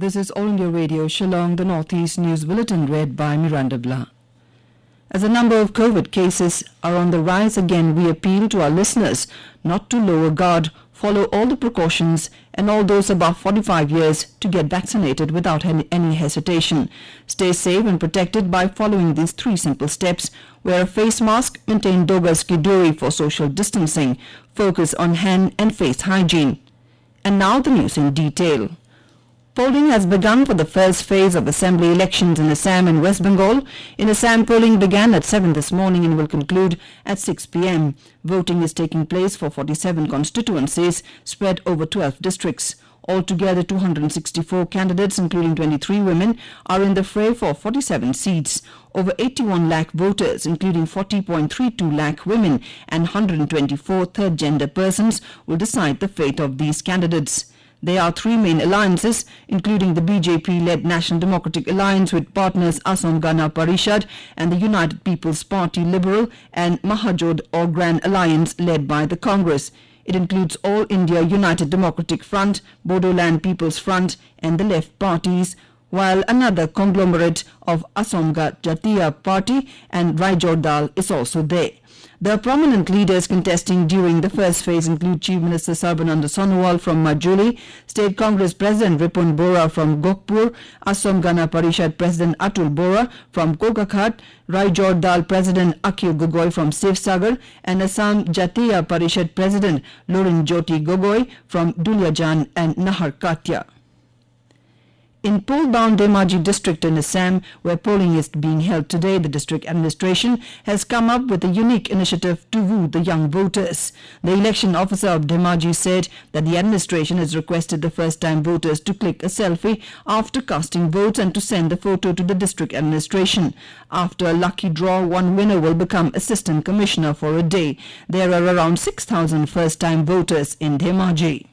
This is All India Radio, Shillong, the Northeast News Bulletin, read by Miranda Blah. As the number of COVID cases are on the rise again, we appeal to our listeners not to lower guard, follow all the precautions, and all those above 45 years to get vaccinated without any hesitation. Stay safe and protected by following these 3 simple steps. Wear a face mask, maintain 2 gaz ki duri for social distancing, focus on hand and face hygiene. And now the news in detail. Polling has begun for the first phase of assembly elections in Assam and West Bengal. In Assam, polling began at 7 this morning and will conclude at 6 p.m. Voting is taking place for 47 constituencies spread over 12 districts. Altogether, 264 candidates, including 23 women, are in the fray for 47 seats. Over 81 lakh voters, including 40.32 lakh women and 124 third-gender persons, will decide the fate of these candidates. There are 3 main alliances, including the BJP-led National Democratic Alliance with partners Assam Gana Parishad and the United People's Party Liberal, and Mahajod or Grand Alliance led by the Congress. It includes All India United Democratic Front, Bodoland People's Front and the left parties, while another conglomerate of Asomga Jatiya Party and Ri-Bhoi Dal is also there. The prominent leaders contesting during the first phase include Chief Minister Sarbananda Sonowal from Majuli, State Congress President Ripun Bora from Gokpur, Assam Gana Parishad President Atul Bora from Kokakhat, Ri-Bhoi Dal President Akhil Gogoi from Sivsagar, and Assam Jatiya Parishad President Lorin Jyoti Gogoi from Duliajan and Naharkatia. In poll-bound Dhemaji district in Assam, where polling is being held today, the district administration has come up with a unique initiative to woo the young voters. The election officer of Dhemaji said that the administration has requested the first-time voters to click a selfie after casting votes and to send the photo to the district administration. After a lucky draw, one winner will become assistant commissioner for a day. There are around 6,000 first-time voters in Dhemaji.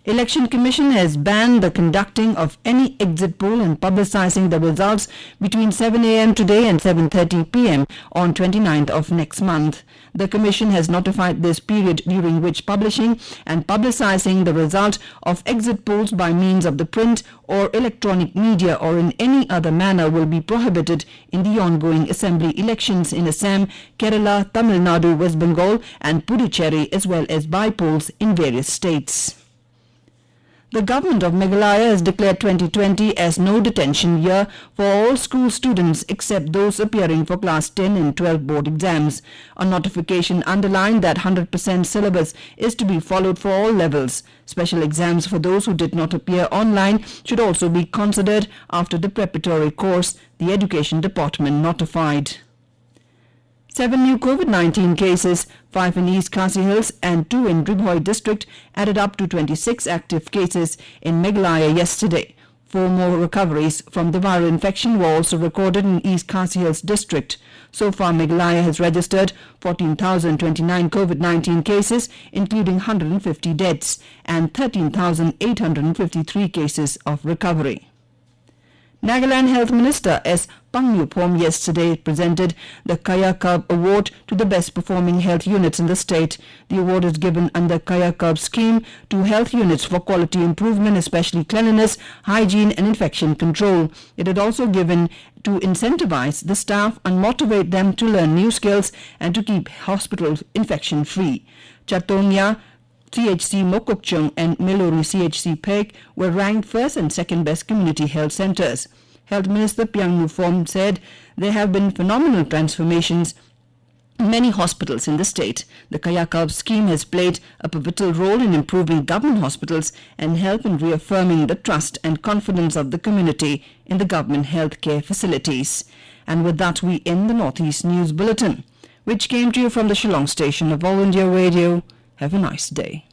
Election Commission has banned the conducting of any exit poll and publicizing the results between 7 a.m. today and 7:30 p.m. on 29th of next month. The Commission has notified this period during which publishing and publicizing the result of exit polls by means of the print or electronic media or in any other manner will be prohibited in the ongoing assembly elections in Assam, Kerala, Tamil Nadu, West Bengal and Puducherry, as well as by polls in various states. The Government of Meghalaya has declared 2020 as No Detention Year for all school students except those appearing for Class 10 and 12 board exams. A notification underlined that 100% syllabus is to be followed for all levels. Special exams for those who did not appear online should also be considered after the preparatory course, the Education Department notified. 7 new COVID-19 cases, 5 in East Khasi Hills and 2 in Ri-Bhoi district, added up to 26 active cases in Meghalaya yesterday. 4 more recoveries from the viral infection were also recorded in East Khasi Hills district. So far, Meghalaya has registered 14,029 COVID-19 cases, including 150 deaths, and 13,853 cases of recovery. Nagaland Health Minister S. Pangyupom yesterday presented the Kaya Cub Award to the best performing health units in the state. The award is given under Kaya Cub scheme to health units for quality improvement, especially cleanliness, hygiene and infection control. It had also given to incentivize the staff and motivate them to learn new skills and to keep hospitals infection free. Chatonia CHC Mokokchung and Melori CHC Peg were ranked first and second best community health centers. Health Minister Piang Nufom said there have been phenomenal transformations in many hospitals in the state. The Kaya Cub scheme has played a pivotal role in improving government hospitals and help in reaffirming the trust and confidence of the community in the government healthcare facilities. And with that, we end the Northeast News Bulletin, which came to you from the Shillong station of All India Radio. Have a nice day.